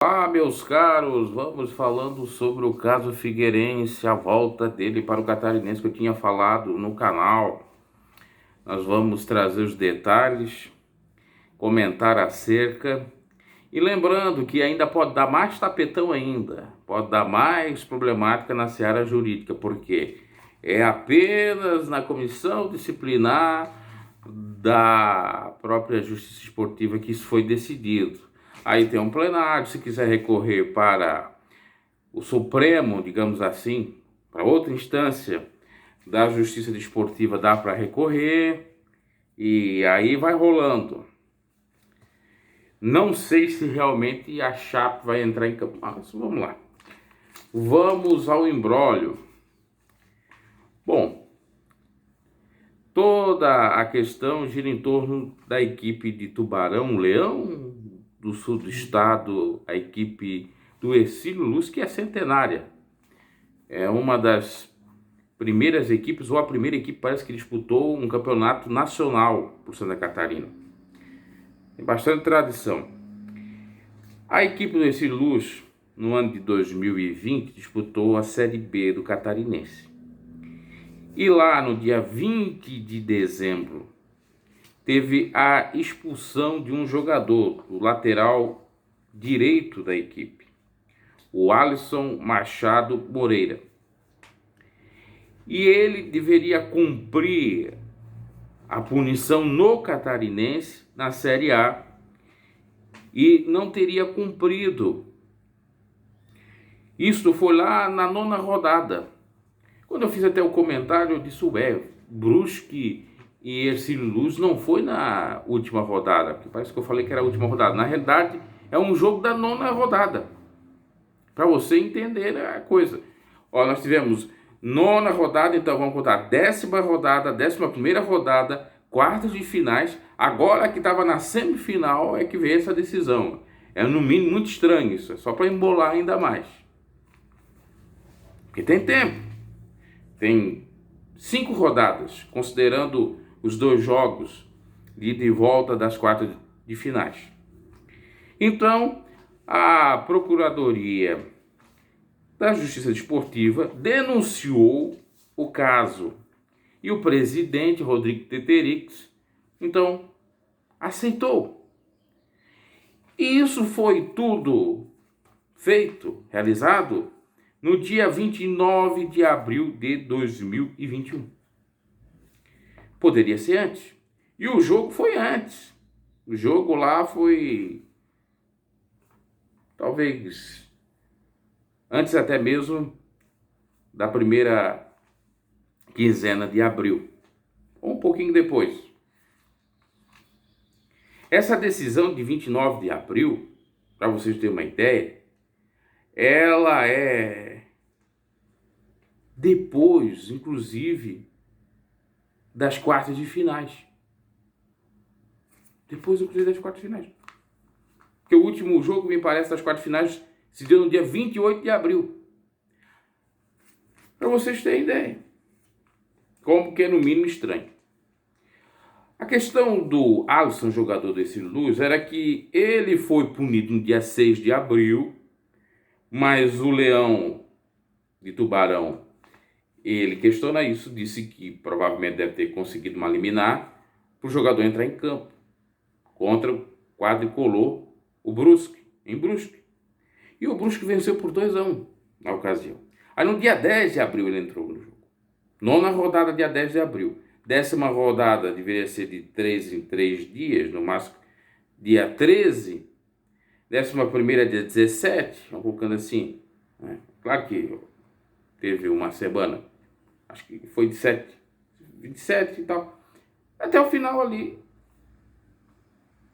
Olá, meus caros, vamos falando sobre o caso Figueirense, a volta dele para o Catarinense que eu tinha falado no canal. Nós vamos trazer os detalhes, comentar acerca e lembrando que ainda pode dar mais tapetão ainda, pode dar mais problemática na seara jurídica, porque é apenas na comissão disciplinar da própria Justiça Esportiva que isso foi decidido. Aí tem um plenário, se quiser recorrer para o Supremo, digamos assim, para outra instância da Justiça Desportiva, dá para recorrer, e aí vai rolando. Não sei se realmente a Chape vai entrar em campo, mas vamos lá. Vamos ao imbróglio. Bom, toda a questão gira em torno da equipe de Tubarão, Leão do sul do estado, a equipe do Hercílio Luz, que é centenária. É uma das primeiras equipes, ou a primeira equipe, parece que disputou um campeonato nacional por Santa Catarina. Tem bastante tradição. A equipe do Hercílio Luz, no ano de 2020, disputou a Série B do Catarinense. E lá no dia 20 de dezembro, teve a expulsão de um jogador, o lateral direito da equipe, o Alisson Machado Moreira. E ele deveria cumprir a punição no Catarinense, na Série A, e não teria cumprido. Isto foi lá na 9ª rodada. Quando eu fiz até o comentário, eu disse, Brusque e Hercílio Luz não foi na última rodada, porque parece que eu falei que era a última rodada. Na realidade, é um jogo da 9ª rodada, para você entender a coisa. Ó, nós tivemos 9ª rodada, então vamos contar 10ª rodada, 11ª rodada, quartas de finais. Agora que estava na semifinal é que veio essa decisão. É no mínimo muito estranho isso, é só para embolar ainda mais. Porque tem tempo. Tem 5 rodadas, considerando os 2 jogos de ida e volta das quartas de finais. Então, a Procuradoria da Justiça Desportiva denunciou o caso. E o presidente, Rodrigo Teterix, então, aceitou. E isso foi tudo feito, realizado, no dia 29 de abril de 2021. Poderia ser antes. E o jogo foi antes. O jogo lá foi, talvez, antes até mesmo da primeira quinzena de abril. Ou um pouquinho depois. Essa decisão de 29 de abril, para vocês terem uma ideia, ela é depois, inclusive, das quartas de finais. Depois, inclusive, das quartas de finais. Porque o último jogo, me parece, das quartas de finais se deu no dia 28 de abril. Para vocês terem ideia. Como que é no mínimo estranho. A questão do Alisson, jogador do Hercílio Luz, era que ele foi punido no dia 6 de abril, mas o Leão de Tubarão, ele questiona isso, disse que provavelmente deve ter conseguido uma liminar para o jogador entrar em campo contra o quadricolor, o Brusque, em Brusque. E o Brusque venceu por 2-1 na ocasião. Aí no dia 10 de abril ele entrou no jogo. 9ª rodada, dia 10 de abril. 10ª rodada deveria ser de 3 em 3 dias, no máximo dia 13. 11ª dia 17, vamos colocando assim. Né? Claro que teve uma semana, acho que foi de 27 e tal. Até o final ali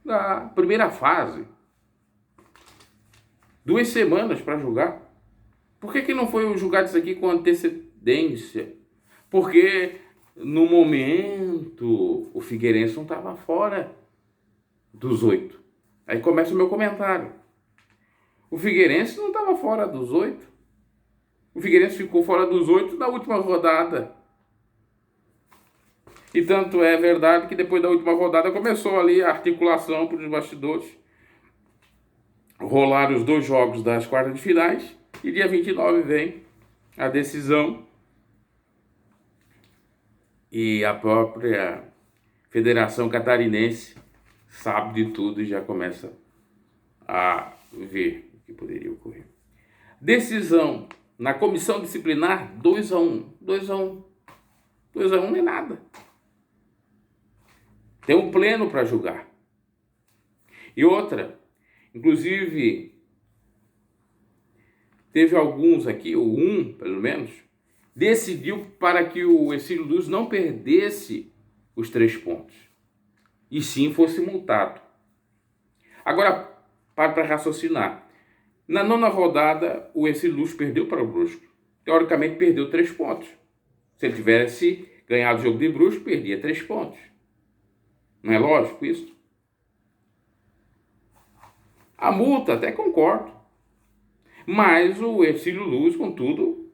da primeira fase. 2 semanas para julgar. Por que não foi julgado isso aqui com antecedência? Porque no momento o Figueirense não estava fora dos 8. Aí começa o meu comentário. O Figueirense não estava fora dos 8. O Figueirense ficou fora dos 8 na última rodada. E tanto é verdade que depois da última rodada começou ali a articulação para os bastidores rolaram os 2 jogos das quartas de finais e dia 29 vem a decisão e a própria Federação Catarinense sabe de tudo e já começa a ver o que poderia ocorrer. Decisão na comissão disciplinar 2-1. 2-1. 2-1 não é nada. Tem um pleno para julgar. E outra, inclusive, teve alguns aqui, ou um pelo menos, decidiu para que o Hercílio Luz não perdesse os 3 pontos, e sim fosse multado. Agora, para raciocinar. Na 9ª rodada, o Hercílio Luz perdeu para o Brusque. Teoricamente, perdeu 3 pontos. Se ele tivesse ganhado o jogo de Brusque, perdia 3 pontos. Não é lógico isso? A multa, até concordo. Mas o Hercílio Luz, contudo,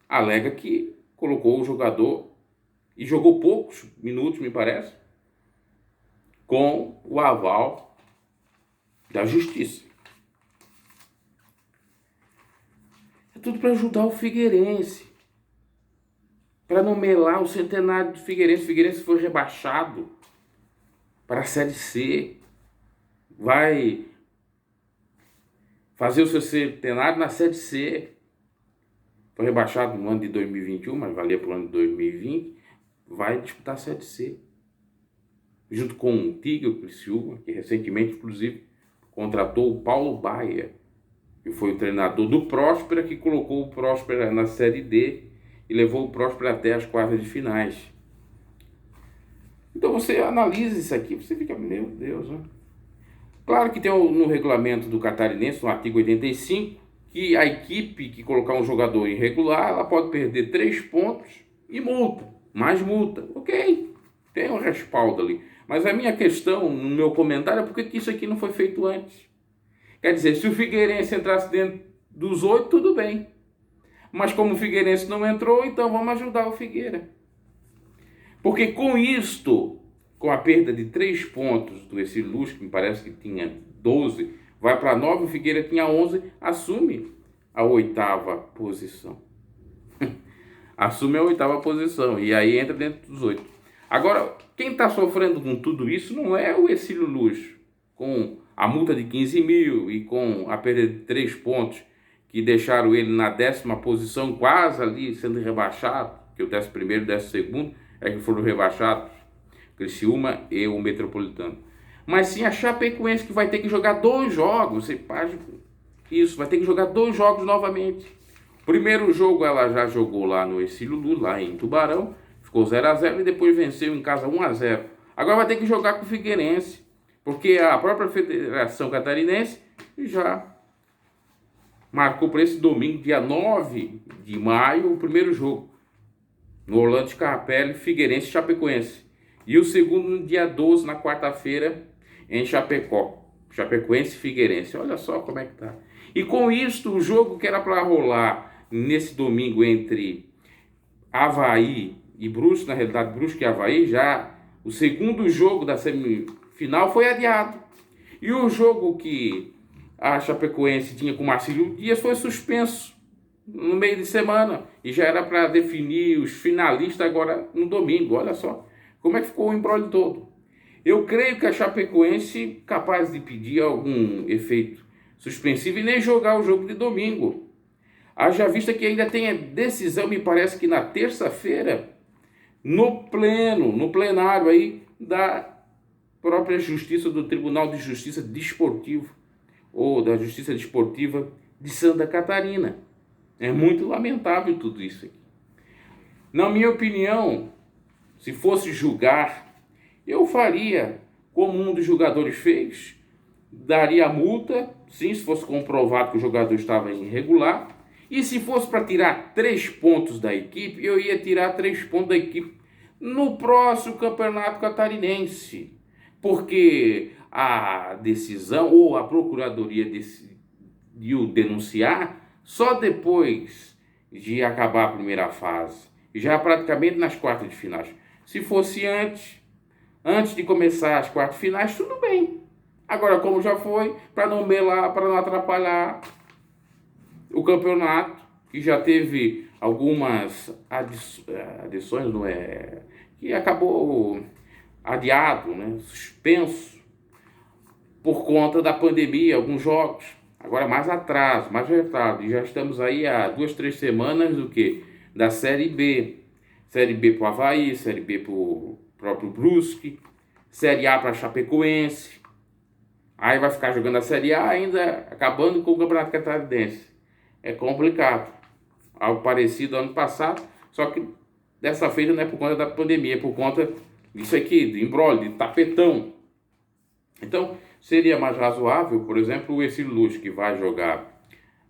alega que colocou o jogador e jogou poucos minutos, me parece, com o aval da justiça. É tudo para ajudar o Figueirense, para não melar o centenário do Figueirense. O Figueirense foi rebaixado para a Série C. Vai fazer o seu centenário na Série C. Foi rebaixado no ano de 2021, mas valia para o ano de 2020. Vai disputar a Série C. Junto com o Tigre, o Criciúma, que recentemente, inclusive, contratou o Paulo Baia, que foi o treinador do Próspera, que colocou o Próspera na Série D e levou o Próspera até as quartas de finais. Então você analisa isso aqui, você fica, meu Deus, né? Claro que tem no regulamento do Catarinense, no artigo 85, que a equipe que colocar um jogador irregular, ela pode perder 3 pontos e multa, mais multa. Ok, tem um respaldo ali. Mas a minha questão, no meu comentário, é por que isso aqui não foi feito antes? Quer dizer, se o Figueirense entrasse dentro dos 8, tudo bem. Mas como o Figueirense não entrou, então vamos ajudar o Figueira. Porque com isto, com a perda de 3 pontos do Hercílio Luz, que me parece que tinha 12, vai para 9, o Figueira tinha 11, assume a 8ª posição. Assume a 8ª posição e aí entra dentro dos 8. Agora, quem está sofrendo com tudo isso não é o Hercílio Luz, com a multa de 15 mil e com a perda de 3 pontos, que deixaram ele na 10ª posição, quase ali sendo rebaixado, que o 11º e o 12º é que foram rebaixados, Criciúma e o Metropolitano. Mas sim a Chapecoense, que vai ter que jogar 2 jogos, isso, vai ter que jogar 2 jogos novamente. Primeiro jogo ela já jogou lá no Hercílio Luz, lá em Tubarão, ficou 0-0 e depois venceu em casa 1-0. Agora vai ter que jogar com o Figueirense, porque a própria Federação Catarinense já marcou para esse domingo, dia 9 de maio, o primeiro jogo, no Orlando Scarpelli, Figueirense e Chapecoense. E o segundo no dia 12, na quarta-feira, em Chapecó. Chapecoense e Figueirense. Olha só como é que tá. E com isso, o jogo que era para rolar nesse domingo entre Avaí e Brusque, na realidade Brusque e Avaí, já o segundo jogo da semifinal foi adiado. E o jogo que a Chapecoense tinha com o Marcílio Dias foi suspenso no meio de semana. E já era para definir os finalistas agora no domingo. Olha só como é que ficou o embrólio todo. Eu creio que a Chapecoense capaz de pedir algum efeito suspensivo e nem jogar o jogo de domingo. Haja vista que ainda tem a decisão, me parece que na terça-feira, no plenário aí da própria Justiça, do Tribunal de Justiça Desportivo, ou da Justiça Desportiva de Santa Catarina. É muito lamentável tudo isso aqui. Na minha opinião, se fosse julgar, eu faria como um dos jogadores fez, daria a multa, sim, se fosse comprovado que o jogador estava irregular, e se fosse para tirar 3 pontos da equipe, eu ia tirar 3 pontos da equipe no próximo campeonato catarinense, porque a decisão ou a procuradoria decidiu denunciar só depois de acabar a primeira fase, já praticamente nas quartas de finais. Se fosse antes de começar as quartas de finais, tudo bem. Agora, como já foi, para não melar, para não atrapalhar o campeonato, que já teve algumas adições, não é? Que acabou adiado, né? Suspenso por conta da pandemia, alguns jogos. Agora mais atraso, mais retardo. E já estamos aí há 2, 3 semanas do que? Da Série B. Série B para o Avaí, Série B para o próprio Brusque, Série A para Chapecoense. Aí vai ficar jogando a Série A ainda, acabando com o Campeonato Catarinense. É complicado. Algo parecido ano passado, só que dessa feita não é por conta da pandemia, é por conta disso aqui, de imbróglio, de tapetão. Então, seria mais razoável, por exemplo, o Ercílio Luz, que vai jogar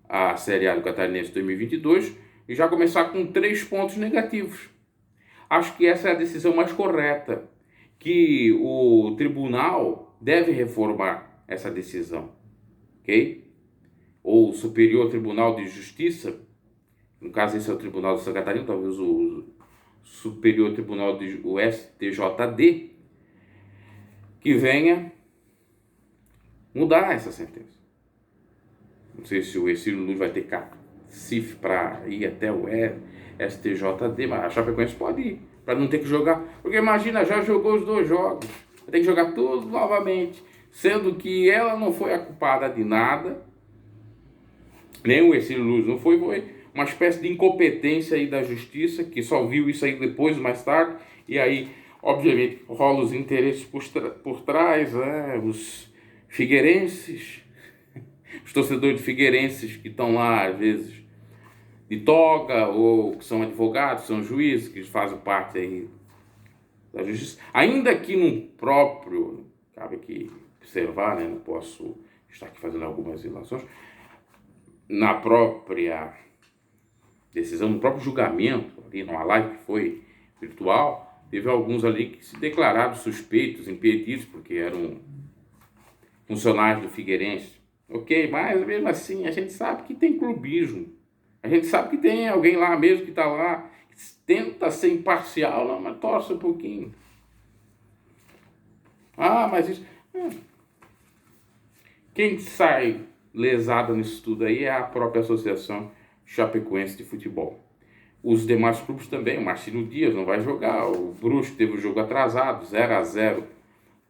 a Série A do Catarinense 2022, e já começar com 3 pontos negativos. Acho que essa é a decisão mais correta, que o tribunal deve reformar essa decisão, ok? Ou o Superior Tribunal de Justiça, no caso esse é o Tribunal de Santa Catarina, talvez o Superior Tribunal, o STJD, que venha mudar essa sentença. Não sei se o Ercílio Luz vai ter cacife para ir até o STJD, mas a Chapecoense pode ir, para não ter que jogar. Porque imagina, já jogou os 2 jogos, vai ter que jogar tudo novamente, sendo que ela não foi a culpada de nada, nem o Ercílio Luz não foi uma espécie de incompetência aí da justiça, que só viu isso aí depois, mais tarde, e aí, obviamente, rola os interesses por trás, os figueirenses, os torcedores de figueirenses que estão lá, às vezes, de toga, ou que são advogados, são juízes, que fazem parte aí da justiça. Ainda que no próprio, cabe aqui observar, né, não posso estar aqui fazendo algumas ilações, na própria decisão, no próprio julgamento, ali numa live que foi virtual, teve alguns ali que se declararam suspeitos, impedidos, porque eram funcionários do Figueirense. Ok, mas mesmo assim a gente sabe que tem clubismo. A gente sabe que tem alguém lá mesmo que está lá, que tenta ser imparcial, não, mas torce um pouquinho. Ah, mas isso... Quem sai lesado nisso tudo aí é a própria Associação Chapecoense de Futebol. Os demais clubes também, o Marcílio Dias não vai jogar, o Brusque teve o jogo atrasado, 0-0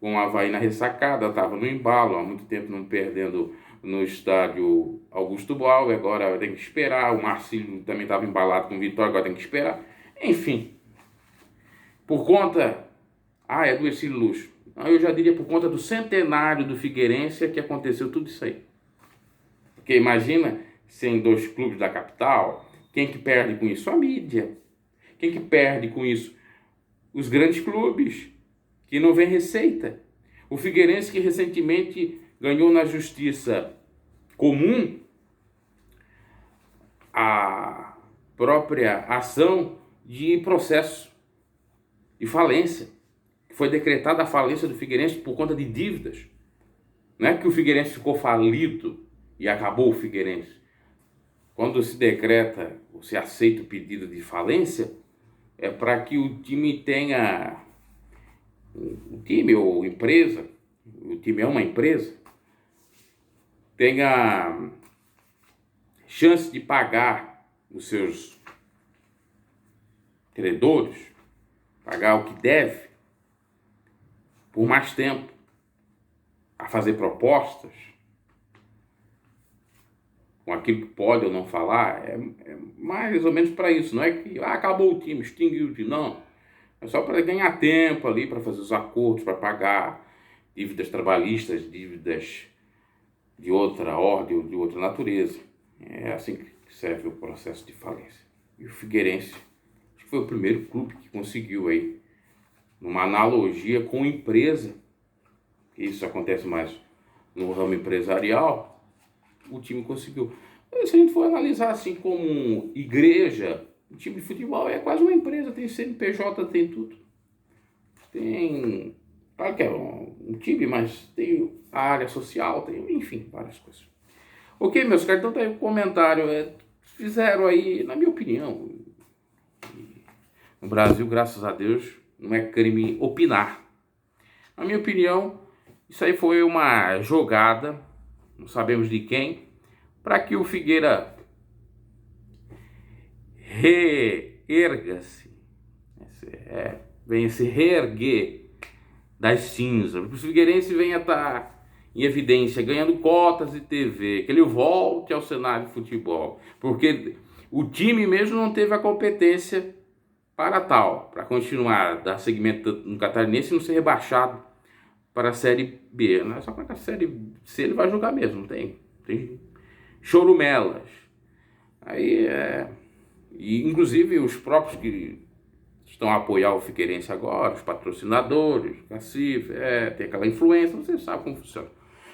com o Avaí na ressacada, estava no embalo, há muito tempo não perdendo no estádio Augusto Boal, agora tem que esperar, o Marcílio também estava embalado com Vitória, agora tem que esperar. Enfim, por conta... é do Ercílio Luz. Eu já diria por conta do centenário do Figueirense que aconteceu tudo isso aí. Porque imagina, sem 2 clubes da capital, quem que perde com isso? A mídia. Quem que perde com isso? Os grandes clubes, que não vem receita. O Figueirense, que recentemente ganhou na justiça comum a própria ação de processo de falência. Foi decretada a falência do Figueirense por conta de dívidas. Não é que o Figueirense ficou falido e acabou o Figueirense. Quando se decreta, ou se aceita o pedido de falência, é para que o time tenha... O time ou empresa, o time é uma empresa, tenha chance de pagar os seus credores, pagar o que deve, por mais tempo, a fazer propostas, com aquilo que pode ou não falar, é mais ou menos para isso. Não é que acabou o time, extinguiu o time, não. É só para ganhar tempo ali, para fazer os acordos, para pagar dívidas trabalhistas, dívidas de outra ordem ou de outra natureza. É assim que serve o processo de falência. E o Figueirense, acho que foi o primeiro clube que conseguiu aí, numa analogia com empresa, isso acontece mais no ramo empresarial, o time conseguiu. Se a gente for analisar assim como igreja, o time de futebol é quase uma empresa, tem CNPJ, tem tudo. Tem, claro que é um time, mas tem a área social, tem, enfim, várias coisas. Ok, meus caros, então tá aí o comentário. Fizeram aí, na minha opinião, no Brasil, graças a Deus, não é crime opinar. Na minha opinião, Isso aí foi uma jogada, não sabemos de quem, para que o Figueira reerga-se, venha se reerguer das cinzas, que o Figueirense venha estar em evidência, ganhando cotas de TV, que ele volte ao cenário de futebol, porque o time mesmo não teve a competência para tal, para continuar, dar seguimento no Catarinense e não ser rebaixado para a Série B. Não é só para a Série C, ele vai jogar mesmo, tem chorumelas. Aí, e inclusive os próprios que estão a apoiar o Figueirense agora, os patrocinadores, Cacife, tem aquela influência, você sabe como funciona.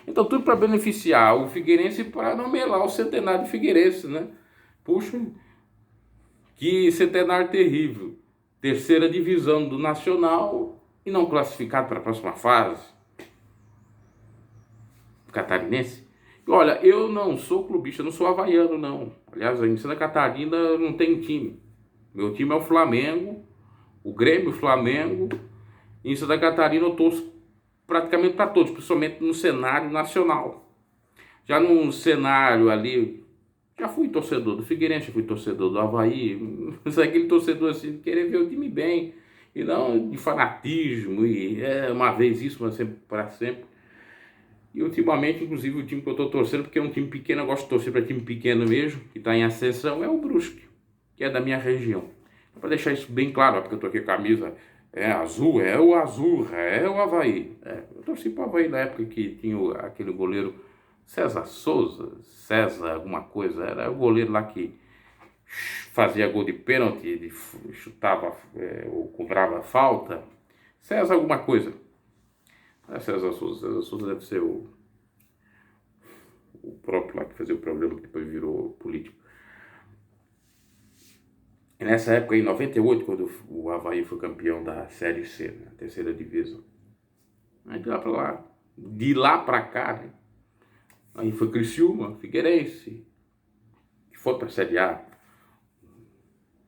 Então tudo para beneficiar o Figueirense, para não melar o centenário de Figueirense, né? Puxa, que centenário terrível. Terceira divisão do Nacional e não classificado para a próxima fase. Catarinense. E olha, eu não sou clubista, eu não sou havaiano, não. Aliás, em Santa Catarina não tem time. Meu time é o Flamengo, o Grêmio, o Flamengo. E em Santa Catarina eu torço praticamente para todos, principalmente no cenário nacional. Já no cenário ali, já fui torcedor do Figueirense, já fui torcedor do Avaí. Mas é aquele torcedor assim, de querer ver o time bem, e não de fanatismo, e uma vez isso, mas sempre para sempre. E ultimamente, inclusive, o time que eu estou torcendo, porque é um time pequeno, eu gosto de torcer para time pequeno mesmo, que está em ascensão, é o Brusque, que é da minha região. Para deixar isso bem claro, porque eu estou aqui com a camisa azul, é o Azurra, é o Avaí. Eu torci para o Avaí na época que tinha aquele goleiro César Souza, César alguma coisa, era o goleiro lá que fazia gol de pênalti, chutava ou cobrava falta. César alguma coisa. César Souza deve ser o próprio lá que fazia o programa, que depois virou político. E nessa época, em 98, quando o Avaí foi campeão da Série C, né, terceira divisão. Aí de lá pra cá, né, aí foi Criciúma, Figueirense, que foi pra Série A,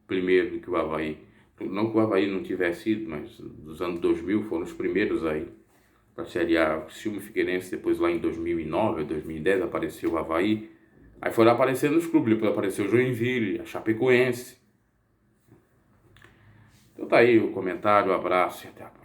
primeiro do que o Avaí. Não que o Avaí não tivesse ido, mas dos anos 2000 foram os primeiros aí para a Série A, Criciúma e Figueirense. Depois lá em 2009, 2010 apareceu o Avaí. Aí foram aparecendo os clubes, depois apareceu o Joinville, a Chapecoense. Então tá aí o comentário, um abraço e até a próxima.